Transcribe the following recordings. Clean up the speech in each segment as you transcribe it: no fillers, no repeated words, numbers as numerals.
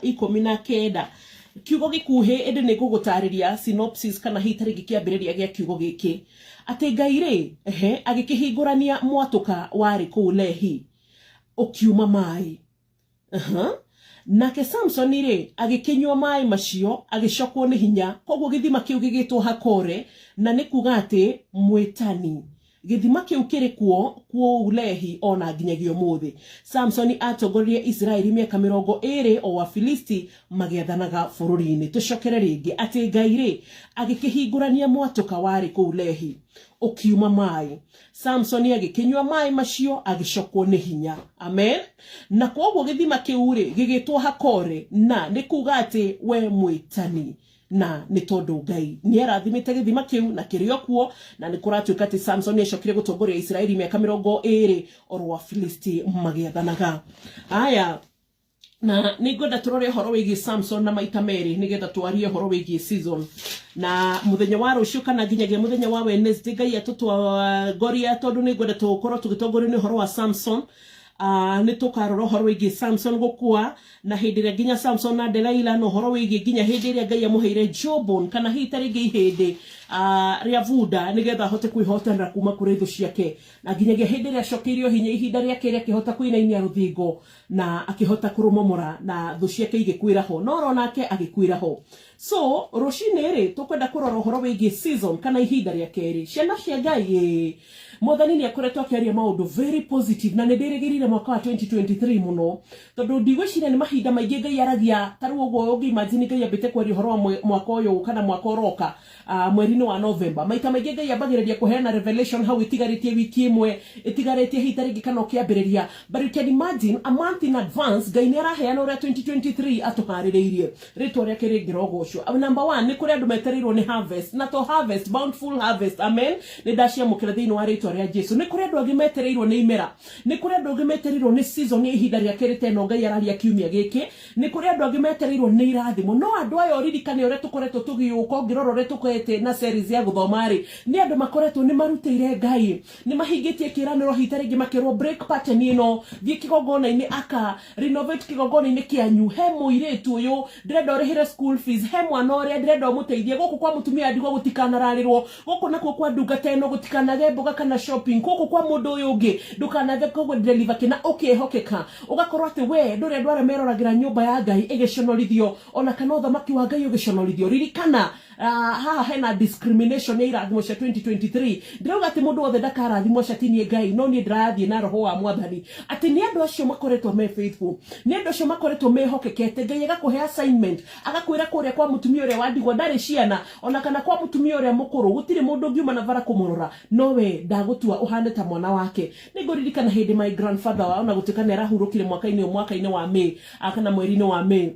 19 kiugo gikuhe ende ne gugutariria synopsis kana hitarigi kiambiriria gia kiugo giki ati Ngai ri agikihingurania mwatuka wari ku Lehi ukiuma mai nake Samson ri agikinywa mai macio agicokwo ni hinya koguo githima kiu gigitwo Hakore na ni kuga ati mwitani githima kiu kiri kuo Lehi ona nginyagio muthi. Samson atongoririe Israeli miaka 20 o Wafilisti magiathanaga bururi-ini. Tucokere ringi ati Ngai ri agikihingurania mwatuka wari ku Lehi ukiuma mai. Samson agikinywa mai macio agicokwo ni hinya. Amen. Na koguo githima kiu ri gigitwo Hakore na ni kuga ati we mwitani na ni tondu Ngai ni arathimite githima kiu na kirio kuo na ni kuratuika ati Samson ecokire gutongoria Israeli miaka 20 oro wa Filisti magiathanaga. Aya na ningwenda turore horo wigi Samson na maita meri nigetha twarie horo wigi season na muthenya wa rucio kana nginyagia muthenya wa Wednesday Ngai atutwagoria tondu ningwenda tukorwo tugitongoria ni horo wa Samson. Ni tukarora horo wigi Samson gukua na hindiria nginya Samson na Delilah no horo wigi nginya hindiria Ngai amuheire Jobon kana hitarigi ihindi ria vuda nigetha hote kwihotana kuma kuri thu ciake na nginyagia hindiria cokirio hinya ihinda riake ria kihota kuinainia ruthingo na akihota kurumomora na thu ciake igikwira ho no ronake agikwira ho. So rucini ri tukwenda kurora horo wigi season kana ihinda ria keri ciana cia Ngai Mwathani ni akoretwo akiaria maundu very positive na ndirigirire mwaka wa 2023 muno tondu ndigwiciria ni mahinda maingi Ngai aragia taru uguo ungi imagine Ngai ambite kwaria horo wa mwaka uyu kana mwaka uroka mweri-ini wa November maita maingi Ngai ambagiriria kuheana revelation how itigaritie wiki imwe itigaritie hitarigi kana kiambiriria but you can imagine a month in advance Ngai ni araheana uria 2023 atuhaririirie ritwa ria kiringirogo ucio. Number 1 ni kuri andu metereirwo ni harvest na to harvest bountiful harvest. Amen. Ni ndashia mukira thiini wa ritwa ria Jesu. Ni kuri andu agimetereirwo ni imera, ni kuri andu agimetereirwo ni season ni ihinda ria kerite no Ngai araria kiumia giki, ni kuri andu agimetereirwo ni irathimo no andu ayo ririkane uria tukoretwo tugiuka ngiroro uria tukwete na series ya guthoma ri ni andu makoretwo ni marutire Ngai ni mahingitie kiraniro hitarigi makirwo break pattern ino thie kigongona-ini aka renovate kigongona-ini kianyu he muiretu uyu ndirenda urihire school fees he mwana uria ndirenda umuteithie guku kwa mutumia ndigwo gutikanararirwo guku nakuo kwa ndungata ino gutikanage mboga kana shopping guku kwa mundu uyu ungi ndukanage koguo deliver kina ukihokeka ugakorwo ati we nduri andu aria meroragira nyumba ya Ngai igiconorithio ona kana uthamaki wa Ngai ugiconorithio ririkana haha hena discrimination ya irathimo cia 2023 ndirauga ati mundu wothe ndakarathimo catinie Ngai no ni ndirathie na roho wa Mwathani ati ni andu acio makoretwo me faithful ni andu acio makoretwo mehokekete Ngai agakuhe assignment agakwira kuria kwa mutumia uria wandigwo ndari ciana ona kana kwa mutumia uria mukuru gutire mundu ngiuma na vara kumurora no we ndagutua uhane ta mwana wake ninguririkana hindi my grandfather wa ona gutikana arahurukire mwaka-ini wa May akana mweri-ini wa May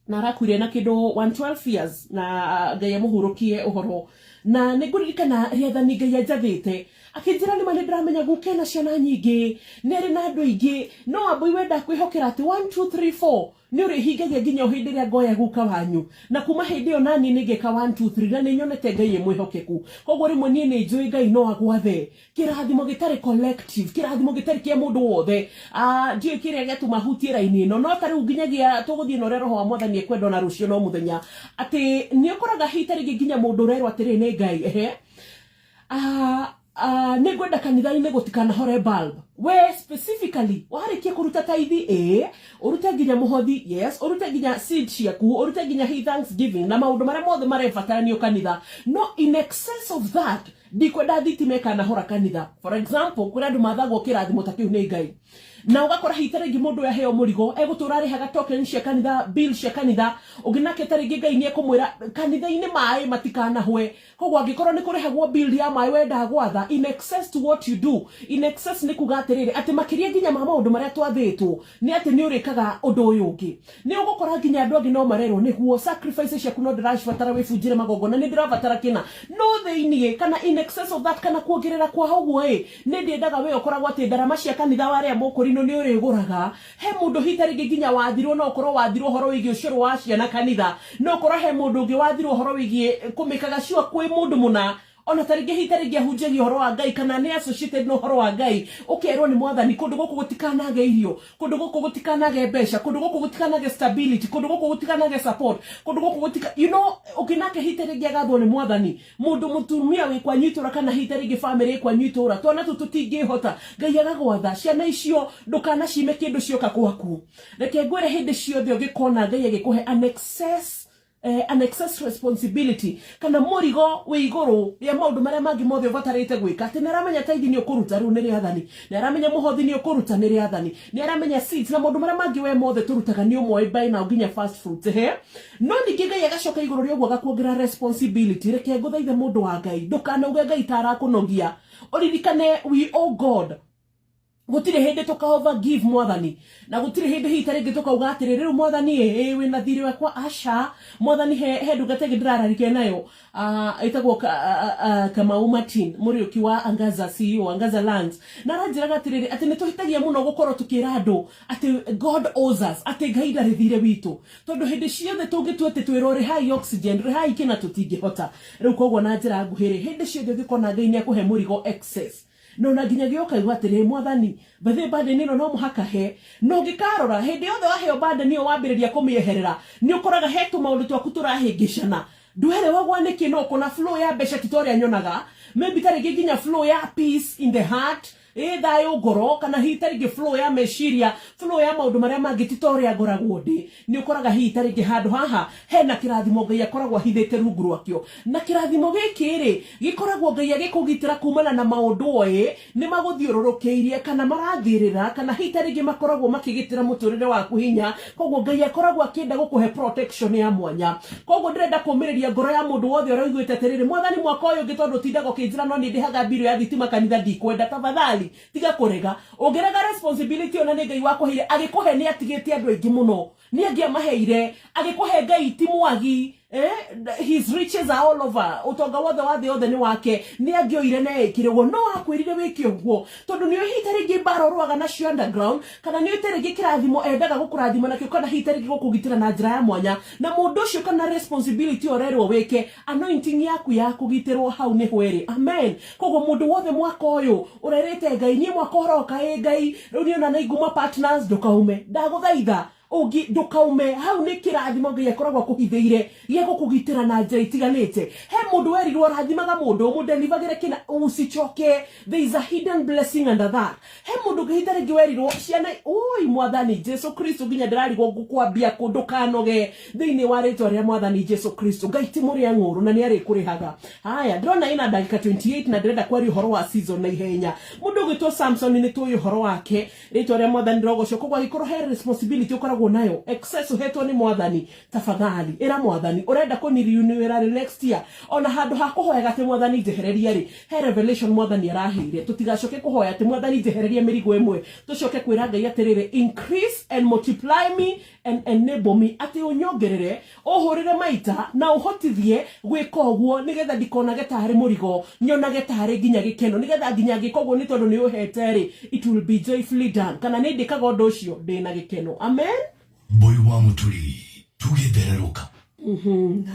na arakwire na kindu 112 years na Ngai amuhurukie uhoro na ninguririkana riathani Ngai anjathite akinjira ni mali ndramenya gukena ciana nyingi neri na andu ingi no ambui wenda kwihokera ati 1 2 3 4 ni uri hingagia nginya hindi ria ngoya guka wanyu na kuma hindi yo nani nigeka 1 2 3 na ninyonete Ngai mwihokeku koguo rimwe nie ni njui Ngai no agwathe kirathimo gitari collective kirathimo gitari kia mundu wothe njui kiria giatuma hutie raini ino no tari nginyagia tuguthie no roho wa Mwathani ekwenda na rucio no muthenya ati ni ukoraga hitari nginya mundu rerwa atiri ni Ngai nigwenda kanitha-ini gutikana hore bulb we specifically warikia kuruta taithi urute nginya muhothi yes urute nginya seed ciaku urute nginya thanksgiving na maundu maria mothe marebatarania kanitha no in excess of that ndikwenda thitime kana hora kanitha. For example kuri andu mathagwo kirathimo ta kiu ni Ngai na ugakora hitarigi mundu ya heo murigo egutura arihaga token cia kanitha bill cia kanitha uginake tarigi Ngai ni ekumwira kanitha-ini mai matikana hwe koguo angikorwo ni kurihagwo bill ya mai wenda gwatha in excess to what you do in excess ni kuga atiriri ati makiria nginya ma maundu maria twathitwo ni ati ni urikaga undu uyu ungi ni ugukora nginya andu angi no marerwo niguo sacrifices ciaku no ndirabatara wibunjire magongona ni ndirabatara kina no thiini kana in excess of that kana kuongerera kwa hoguo ni ndiendaga we ukoragwo ati ndarama cia kanitha waria mukurino ni uriguraga he mundu hitarigi nginya wathirwo no ukorwo wathirwo horo wigi ucuru wa ciana kanitha no ukorwo he mundu ungi wathirwo horo wigi kumikaga ciwa kwi mundu muna ona taringi hitarigi ahunjagia horo wa Ngai kana ne associated no horo wa Ngai ukerwo ni mwathani kundu guku gutikanage irio kundu guku gutikanage mbeca kundu guku gutikanage stability kundu guku gutikanage support kundu guku gutika ukinake hitarigi agathwo ni mwathani mundu mutumia wi kwa nyitura kana hitarigi family kwa nyitura twana tutingihota Ngai agagwatha ciana icio ndukana cime kindu cioka kwaku reke ngwire hindi ciothe ugikona Ngai agikuhe an excess responsibility kana murigo wi iguru ya maundu maria mangi mothe ubatarite gwika ati naramenya taithi ni ukuruta riu ni riathani naramenya muhothi ni ukuruta ni riathani naramenya seeds na maundu maria mangi we mothe turutaga ni umwe by na nginya fast food no ningi Ngai agacoka iguru ri ogwo agakuongerera responsibility reke nguthaithe mundu wa Ngai ndukanauge Ngai tarakunogia uririkane we owe God gutire hindi tuka give mwathani na gutire hindi hitarenge tukauga atire riu mwathani wina thiri wakwa asha mwathani he ndungate ndirararike nayo itagwo kama Martin Muriuki wa Angaza CEO Angaza Lands na ranjiraga atiriri ati nituhitagia muno gukorwo tukira andu ati God owes us ati Ngai ndarithire witu tondu hindi ciothe tungitu ati twirore high oxygen ri high kina tutingihota riu kogwo na njira nguhiri hindi ciothe ngikona Ngai ni akuhe murigo excess no na ginya gioka igwatire mwathani bathe bande nino no muhaka he no gikarora hindi yothe waheo bande niyo wambiriria kumieherera ni ukoraga hetu maundu twaku turahingicana duhere wagwaniki no kuna flow ya besha titoria nyonaga maybe tari ginya flow ya peace in the heart thayo ngoro kana hitarige flow ya meciria flow ya maundu maria mangi titoria ngoragwo ndi ni ukoraga hitarige handu haha hena kirathimo Ngai akoragwo hithite rungu rwakio na kirathimo giki ri gikoragwo Ngai agikugitira kumana na maundu oe ni maguthiururukiirie kana marathirira kana hitarige makoragwo makigitira muturire waku hinya kogwo Ngai akoragwo akienda gukuhe protection ya mwanya kogwo ndirenda kumiriria ngoro ya mundu wothe uraiguite atiriri mwathani mwaka uyu ngitondu tindago kinjira no ni ndihaga biru ya thitima kanitha ndikwenda tafadhali tiga kurega ongerega responsibility ona ni Ngai wako hire agikuhe ni atigite andu aingi muno ni angia maheire agikuhe Ngai timwagi his riches are all over utonga wothe wa thĩ othe ni wake ni angioire na ekirego no akwirire wiki uguo tondu ni hitarigi barorwaga na cio underground kana ni hitarigi kirathimo endaga gukurathima na kio kana hitarigi gukugitira na njira ya mwanya na mundu ucio kana responsibility orerwo wike anointing yaku ya kugitirwo hau ni hweri amen kogo mundu wothe mwaka uyu urerete Ngai ni mwaka oroka Ngai riu ni ona na iguma partners ndukaume ndaguthaitha ugi ndukaume hau ni kirathimo Ngai akoragwo kuhithiire ye gukugitira na njira itiganite he mundu werirwo rathimaga mundu delivagire kina usichoke there is a hidden blessing under that he mundu ngihitare ngiwerirwo ciana oi mwathani Jesu Kristo nginya ndirarigwo gukwambia kundu kanoge thiini wa ritwa ria mwathani Jesu Kristo Ngai ti muri ang'uru na ni ari kurihaga haya ndrona ina dakika 28 na ndirenda kwari horo wa season na ihenya mundu gitwo Samson ni tuyu horo wake ritwa ria mwathani rogoco kogwa gikoro he responsibility ukora nayo excess uhetwo ni mwathani tafadhali era mwathani urenda kuniriunira next year ona handu ha kuhoya ati mwathani jehereria ri he revelation mwathani arahire tutigacoke kuhoya ati mwathani jehereria mirigo imwe tucoke kwira Ngai atirire increase and multiply me and enable me ati unyongerere uhurire maita na uhotithie gwika ogwo nigetha ndikonage tari murigo nyonage tari ginya gikeno nigetha ginya gikogwo ni tondu ni uhete ri it will be joyfully done kana ni ndikaga undu ucio ndina gikeno amen boy wa muturi tugithereruka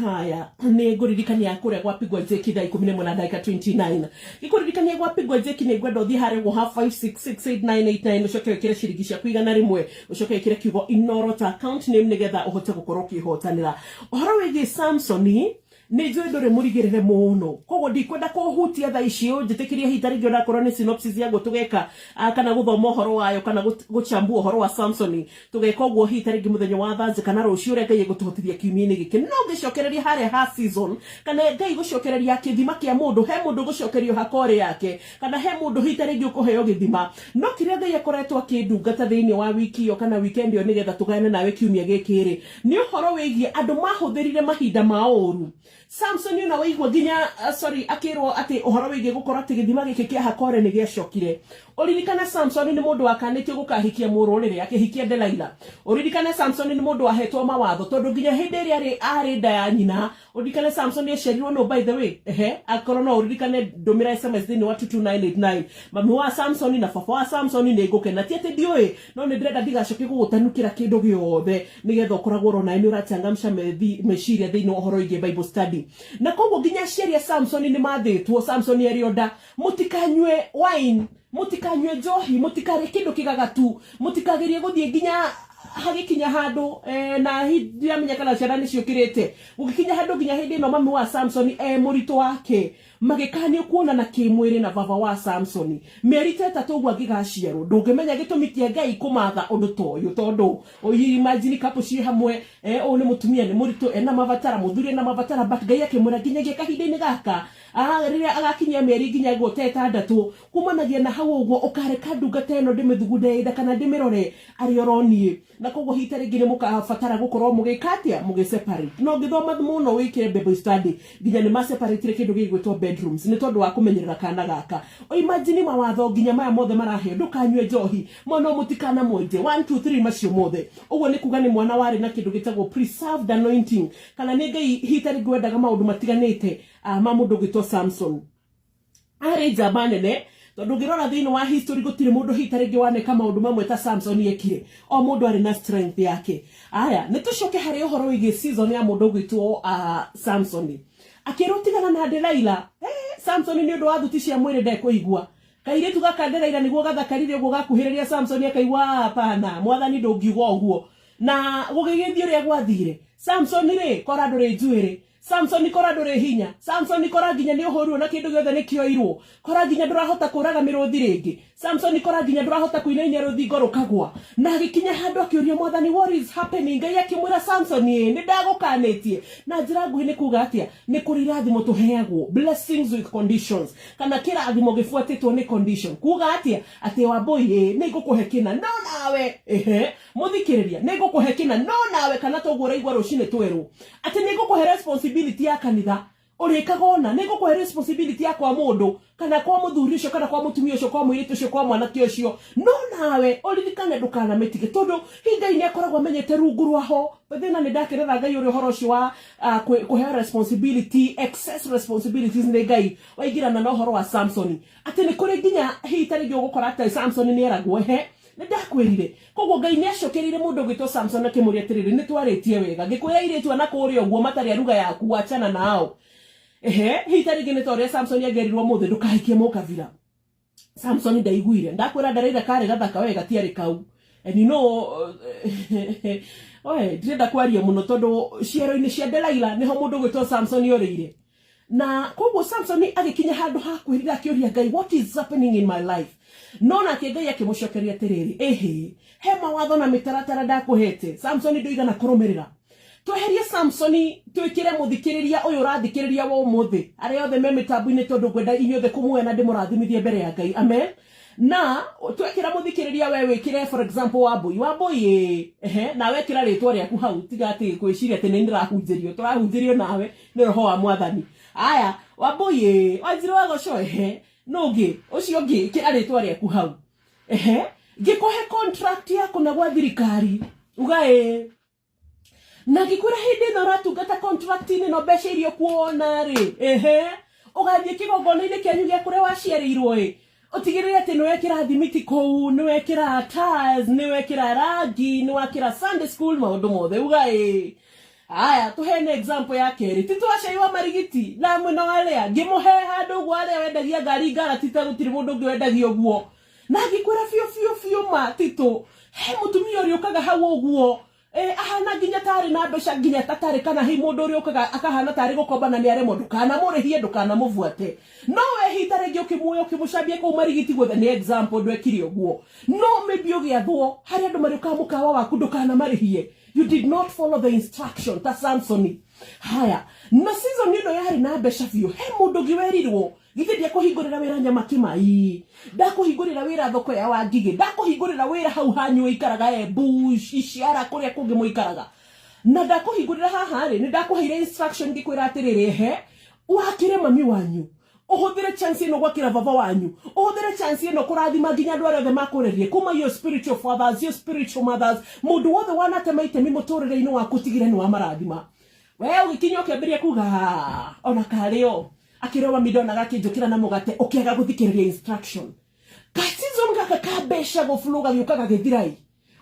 haya ni nguririkania kuria gwapigwa jeki thaa 11 na dakika 29 ikuririkania gwapigwa jeki ni gwenda uthie hare ha 566889 ucoke wikire ciringi cia kuigana rimwe ucoke wikire kiugo inorota account name nigetha uhote gukorwo kihotanira uhoro wigi Samsoni ni njui nduri murigirire muno kogo ndikwenda kuhutia thaa icio njitikiria hitari ngiona korwo ni synopsis ya gutugeka kana guthoma horo wayo kana guchambua horo wa Samsoni tugeka ogwo hitari ngi muthenya wa thanze kana rucio reka ye gutuhotithia kiumini giki no ngicokereria hare ha season kana Ngai gucokereria kithima kia mundu he mundu gucokerio hakore yake kana he mundu hitari ngi ukuheo githima no kiria Ngai akoretwo akindungata thiini wa wiki yo kana weekend yo nigetha tugane nawe kiumia gikiri ni horo wigie andu mahuthirire mahinda maoru Samson yuna waigwa ginya akirwo ati uhoro wige gukora ati githima giki kia hakore ni giacokire uririkana Samson ni mundu wakanitio gukahikia murorere akihikia Delaila uririkana Samson ni mundu wahetwo mawatho tondu ginya hindi ria ari nda ya nyina uririkana Samson yesherirwo no by the way akorwo no uririkane domira SMS thini wa 22989 mami wa Samson na baba wa Samson ni ngukena ti ati ndioi no ni ndirenda ndigacoke gugutanukira kindu giothe nigetha ukoragwo rona ni uratanga msha meciria thini uhoro ige Bible study Samsoni na koguo nginya ciaria Samsoni ni mathitwo Samsoni erionda mutikanywe wine mutikanywe njohi mutikare kindu kigagatu mutikagerie guthie nginya hagikinya handu na hindi amenya kana ciana ni ciukirite gugikinya handu nginya hindi no mami wa Samsoni murito wake magikani kuona na kimwiri na baba wa Samsoni merite tatu agigaciarwo ndungimenya gitumi kia Ngai kumatha undu toyo tondu oyi imagine kapo ci hamwe o ni mutumia ni murito na mavatara muthuri na mavatara but Ngai akimura nginyagia kahinda-ini gaka riria agakinya meri nginya goteta ndatu kumanagia na hau uguo ukareka ndungata ino ndimithugunda ida kana ndimirore ari oronie na koguo hita ringi ni mukabatara gukorwo mugikatia mugiseparate no ngithoma muno wikire Bible study nginya ni maseparate kindu gigwitwo bedrooms ni tondu wa kumenyerera kana gaka o imagine mawatho nginya maya mothe marahio ndukanywe njohi mwana mutikana mwenje 1 2 3 macio mothe uguo ni kuga ni mwana wari na kindu gitagwo preserved anointing kana ni Ngai hita ringi wendaga maundu matiganite ma mundu gitwo Samson ari njamba nene tondu ngirora thiini wa history gutire mundu hita ringi waneka maundu mamwe ta Samson yekire o mundu ari na strength yake aya nitucoke hari uhoro wigi season ya mundu gwitwo Samson akirutigana na Delaila Samson ni undu wa thuti cia mwiri ndekuigua kairitu gaka Delaila niguo gathakarire uguo gakuhiriria Samson akaigua hapana mwathani ndungiugwa uguo na gugigithio ria gwathire Samson ri kora nduri njuiri Samson kora nduri hinya Samson kora nginya ni uhoru na kindu giothe nikioirwo kora nginya ndurahota kuraga miruthi ringi Samson kora nginya ndurahota kuinainia ruthingo rukagwa na gikinya handu akiuria mwathani what is happening Ngai akimwira Samson ni ndagukanitie na njira nguhi ni kuga atia ni kurirathimo tuheagwo blessings with conditions kana kirathimo gifuatitwo ni condition kuga atia ati wambui ni ngukuhe kina no nawe muthikiriria ni ngukuhe kina no nawe kana togura igwa rucine tweru ati ni ngukuhe responsibility ya kanitha urikagona ni ngukuhe responsibility ya kwa mundu kana kwa muthuri ucio kana kwa mutumia ucio kwa mwiritu ucio kwa mwanake ucio no nawe uririkane ndukana metige tondu Ngai ni akoragwo amenyete rungu rwaho thina ni ndakirera Ngai uri horo ucio wa kuhe responsibility excess responsibilities ni Ngai waigirana na horo wa Samson ati ni kuri nginya hita ringi ugukora ati Samson ni eragwo ndakwirire koguo Ngai ni acokerire mundu gwitwo Samson akimuria tiriri ni twaritie wega ngikwira iritu ana kuri uguo matari aruga yaku achana nao hita ringi ni toria Samson agerirwo muthe ndukahikie mukavira Samson ndaiguire ndakwira ndarira kare gathaka wega tiari kau and you know ndirenda kwaria muno tondu ciero-ini cia Delaila niho mundu gwitwo Samson yorire na koguo Samson agikinya handu ha kwirira akiuria Ngai what is happening in my life nona ke Ngai akimucokeria tiriri he mawatho na mitaratara ndakuhete Samson nduigana kurumirira tweherie Samson twikire muthikiriria uyu rathikiriria wo muthi ari othe me mitambu-ini tondu gwenda inyothe kumwena ndimurathimithie mbere ya Ngai amen na twekira muthikiriria we wikire for example wambui na wekira ritwa riaku hau tiga ati kwiciria ati nindirahunjirio turahunjirio nawe ni roho wa mwathani aya wambui wanjiro wagoco nungi ucio ngi kira ritwa riaku hau ngikuhe contract yako na gwa thirikari uga na gikwira hindi no ratungata contract ni no mbeca irio kuona ri ugathie kigongona-ini kianyu gia kuria waciarirwo utigirire ati no wekira thimiti kou no wekira tires no wekira rangi no wakira Sunday school maundu mothe uga aya tuhene example ya keri titwacaiwa marigiti na mwena waria ngimuhe handu gwaria wendagia ngari ngara titagutiri mundu ngi wendagia uguo na gikwira fio ma tito he mutumia uri ukaga hau uguo ahana nginya tari na mbeca nginya tatari kana hi mundu uri ukaga akahana tari gukombana ni aremo ndukana murihie ndukana muvuate no we hita ringi ukimuoya ukimucambia ku marigiti guthe ni example ndwekire uguo no maybe ugiathwo hari andu mari ukamukawa waku ndukana marihie you did not follow the instruction ta Samson haya na season ino yari na mbeca fio he mundu ngiwerirwo githiria kuhingurira wira nyamaki mai ndakuhingurira wira thoko ya wangigi ndakuhingurira wira hau hanyu ikaraga bush iciara kuria kungi muikaraga na ndakuhingurira haha ri ni ndakuheire instruction ngikwira atiriri wakire mami wanyu uhuthire chance ino gwakira baba wanyu uhuthire chance ino kurathima nginya andu arĩa othe makurerie kuma your spiritual fathers your spiritual mothers mundu wothe wanatemaite mi muturire-ini waku tigire ni wa marathima we ugikinya ukiambiria kuga ona kario akirewa midona gakinjukira na mugate ukiaga guthikiriria instruction kasizon gaka kabesha gofluga yukaga githirai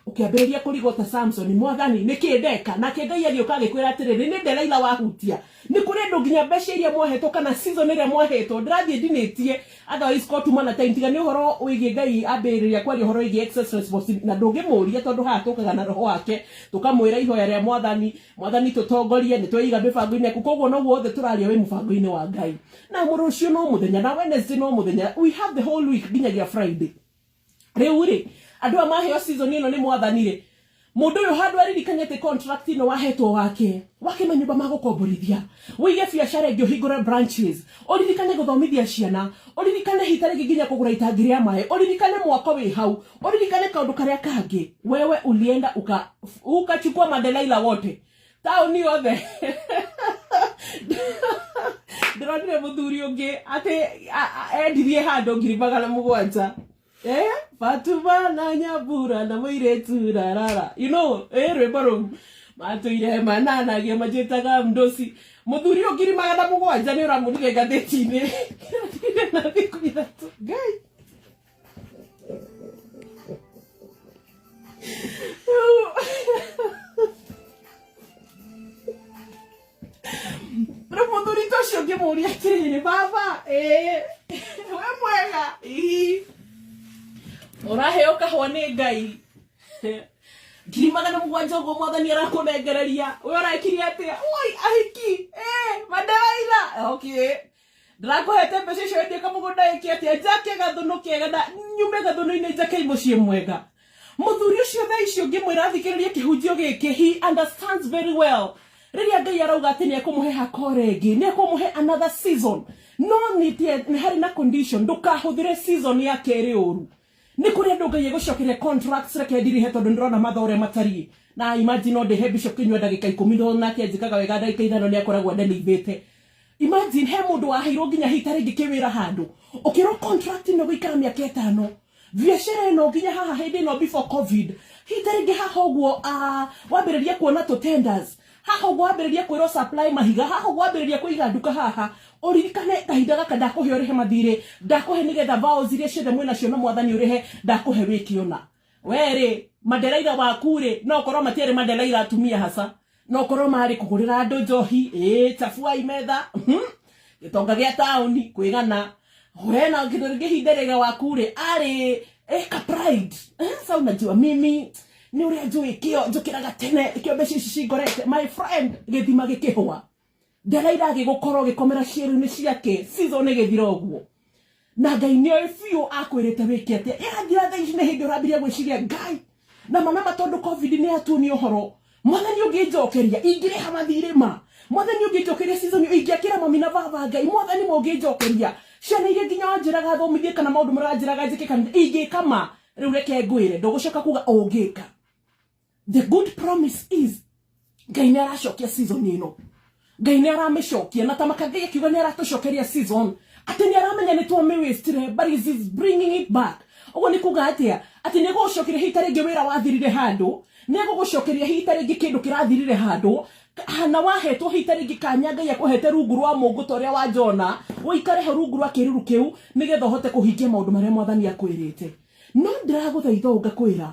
ukiambĩrĩria kũrigota Samson mwathani nikindeka na Ngai agĩũka agĩkwĩra atĩrĩrĩ nĩ Delaila wahutia nĩ kũrĩ ndũ nginya mbeca iria mwahetwo kana season iria mwahetwo ndĩrathiĩ ndinĩtie otherwise kotuma na time tigani ũhoro wĩgiĩ Ngai ambĩrĩria kwaria ũhoro wĩgiĩ excess responsibility na ndũngĩmũria tondũ haha tũkaga na roho wake tũkamwĩra ihoya rĩa mwathani tũtongorie nĩ twĩiga mĩbango-inĩ yaku koguo noguo othe tũraria wĩ mũbango-inĩ wa Ngai na mũrũ ũcio no mũthenya na Wednesday no mũthenya we have the whole week nginyagia Friday rĩu rĩ andũ a maheo season ĩno nĩ mwathani rĩ mũndũ ũyũ handũ aririkanyĩte contract ĩno wahetwo wake manyũmba ma gũkomborithia wĩige biacara ĩngĩ ũhingũre branches ũririkane gũthomithia ciana ũririkane hita rĩngĩ nginya kũgũra itangi rĩa maĩ ũririkane mwako wĩ hau ũririkane kaũndũ karĩa kangĩ wewe ulienda ukachukua madelaila wote taũni yothe ndĩronire mũthuri ũngĩ atĩ endirie handũ 700 Fatuma na Nyambura na mũirĩtu rarara you know rwĩmbo rũu matũire mananagia majĩtaga mdosi mũthuri ũngĩ 700 nĩ ũramũrire ngathĩti-inĩ na thikũ ithatũ Ngai Pero mũthuri tocio ngĩmũria atĩrĩrĩ baba we mwega ũraheo kahũa nĩ Ngai 700 ũguo mwathani arakũnengereria we ũrakirie atĩa oi ahiki madelaila okay ndĩrakũhete mbeca icio endie kamũgũnda ĩki atĩa njake gathũnũ kega na nyume gathũnũ-inĩ njake mũciĩ mwega mũthuri ũcio thaa icio ngĩmwĩra thikĩrĩria kĩhunjio gĩkĩ he understands very well rĩrĩa Ngai arauga atĩ nĩ ekũmũhe hakore ĩngĩ nĩ ekũmũhe another season no nĩ harĩ na condition ndũkahũthĩre season ya kerĩ ũru nĩ kũrĩ andũ Ngai egũcokeria contracts reke ndirihe tondũ ndĩrona mathaa ũrĩa matariĩ na imagine no ndĩhe Bishop Kinyua ndagĩka 10 nake njĩkaga wega ndagĩka 5 nĩ akoragwo ndenĩithĩte imagine he mũndũ waheirwo nginya hita rĩngĩ kĩwĩra handũ ũkĩrwo contract ĩno gũikara mĩaka 5 biacara ĩno nginya haha hĩndĩ ĩno before covid hita rĩngĩ haha ũguo wambĩrĩria kuona tũ tenders haha ũguo wambĩrĩria kwĩrwo supply mahiga haha ũguo wambĩrĩria kũiga nduka haha ũririkane kahinda gaka ndakũhe ũrĩhe mathirĩ ndakũhe nĩgetha vows iria ciothe mwĩnacio na mwathani ũrĩhe ndakũhe wĩkĩona werĩ madelaila waku rĩ no korwo matiarĩ madelaila atumia hasa no korwo marĩ kũgũrĩra andũ njohi chafua imetha gĩtonga gĩa taũni kwĩgana wena kĩndũ ihinda rĩega waku rĩ arĩ ka pride sasa unajua mimi ni ũrĩa njũĩ kĩo njũkĩraga tene kĩo mbeca ici cingorete my friend gĩthima gĩkĩhũa Delaila gĩgũkorwo gĩkomera ciĩrũ-inĩ ciake season ĩgĩthira ũguo na Ngai nĩoĩ biũ akwĩrĩte wĩke atĩa ĩrathira thaa ici nĩ hĩndĩ ũrambiria gwĩciria Ngai na mama tondũ covid nĩ atuonia ũhoro mwathani ũngĩnjokeria ingĩrĩha mathirĩ ma mwathani ũngĩnjokeria season ingĩakĩra mami na baba Ngai mwathani mũngĩnjokeria ciana iria nginya wanjĩraga thomithie kana maũndũ maranjĩraga njĩke kana ingĩkama rĩu reke ngwĩre ndũgũcoka kuga ũngĩka the good promise is Ngai nĩ aracokia season ĩno Ngai nĩ aramĩcokia na tamaka Ngai akiuga nĩ aratũcokeria season atĩ nĩ aramenya nĩ twamĩwastire but he is bringing it back ũguo nĩ kuga atĩa atĩ nĩ gũgũcokeria hita rĩngĩ wĩra wathirire handũ nĩ gũgũcokeria hita rĩngĩ kĩndũ kĩrathirire handũ hana wahetwo hita rĩngĩ kanya Ngai akũhete rungu rwa mũngũ ta ũrĩa wa Jona ũikare ho rungu rwa kĩruru kĩu nĩgetha ũhote kũhingia maũndũ marĩa mwathani akwĩrĩte no ndĩragũthaitha ũngakwĩra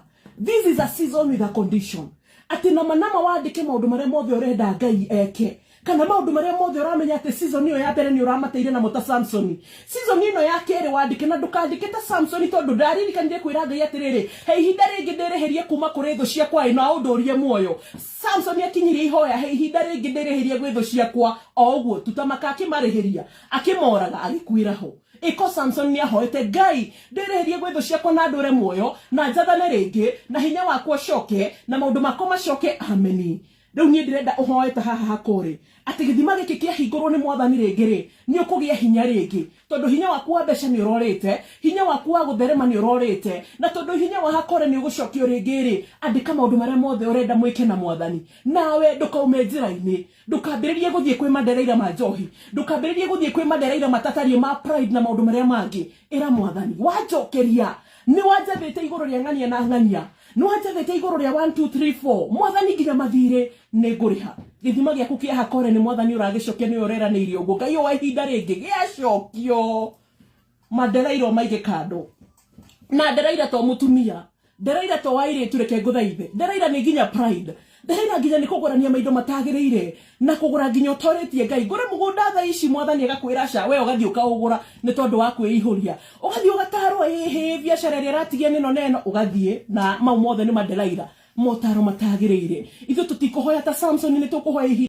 this is a season with a condition atĩ nama wandĩke maũndũ marĩa mothe ũrenda Ngai eke kana maũndũ marĩa mothe ũramenya atĩ season ĩyo ya mbere nĩ ũramateire na mũta Samson season ĩno ya kerĩ wandĩke na ndũkandĩke ta Samson tondũ ndaririkanire kwĩra Ngai atĩrĩrĩ he ihinda rĩngĩ ndĩreherie kuma kũrĩ thũ ciakwa na ũndũrie muoyo Samson akinyirie ihoya he ihinda rĩngĩ ndĩreherie gwĩ thũ ciakwa o ũguo tutamaka akĩmarĩhĩria akĩmoraga agĩkuĩra ho iko Samson nĩ ahoete Ngai ndĩreherie gwĩ thũ ciakwa na ndũre muoyo na njathane rĩngĩ na hinya wakwa coke na maũndũ makwa macoke ameni rĩu niĩ ndĩrenda ũhoete haha hakũrĩ atĩ gĩthima gĩkĩ kĩahingũrwo nĩ mwathani rĩngĩ rĩ nĩ ũkũgĩa hinya rĩngĩ tondũ hinya waku wa mbeca nĩ ũrorĩte hinya waku wa gũtherema nĩ ũrorĩte na tondũ hinya wa hakore nĩ ũgũcokio rĩngĩ rĩ andĩka maũndũ marĩa mothe ũrenda mwĩke na mwathani nawe ndũkaume njĩra-inĩ ndũkambĩrĩrie gũthiĩ kwĩ madelaila ma njohi ndũkambĩrĩrie gũthiĩ kwĩ madelaila matatarie ma pride na maũndũ marĩa mangĩ ĩra mwathani wanjokeria nĩ wanjathĩte igũrũ rĩa ng'ania na ng'ania nĩ wanjathĩte igũrũ rĩa 1 2 3 4 mwathani nginya mathirĩ nĩ ngũrĩha gĩthima gĩaku kĩa hakore nĩ mwathani ũragĩcokia nĩ ũreranĩirie ũguo Ngai wa ihinda rĩngĩ gĩacokio madelaila maige kando na Delaila to mũtumia nderaira to waire tureke nguthaithe nderaira ni nginya pride nderaira nginya ni kugurania maindo matagirire na kugura nginya utoretie Ngai ngure mugunda tha ici mwathani agakwira ca we ugathii ukaugura ni tondu wa kwiihuria ugathii ugatarwo biacara ria ratigia neno ugathii na mau mothe ni manderaira motaro matagirire ithu tutikuhoya ta Samson ni tukuhoya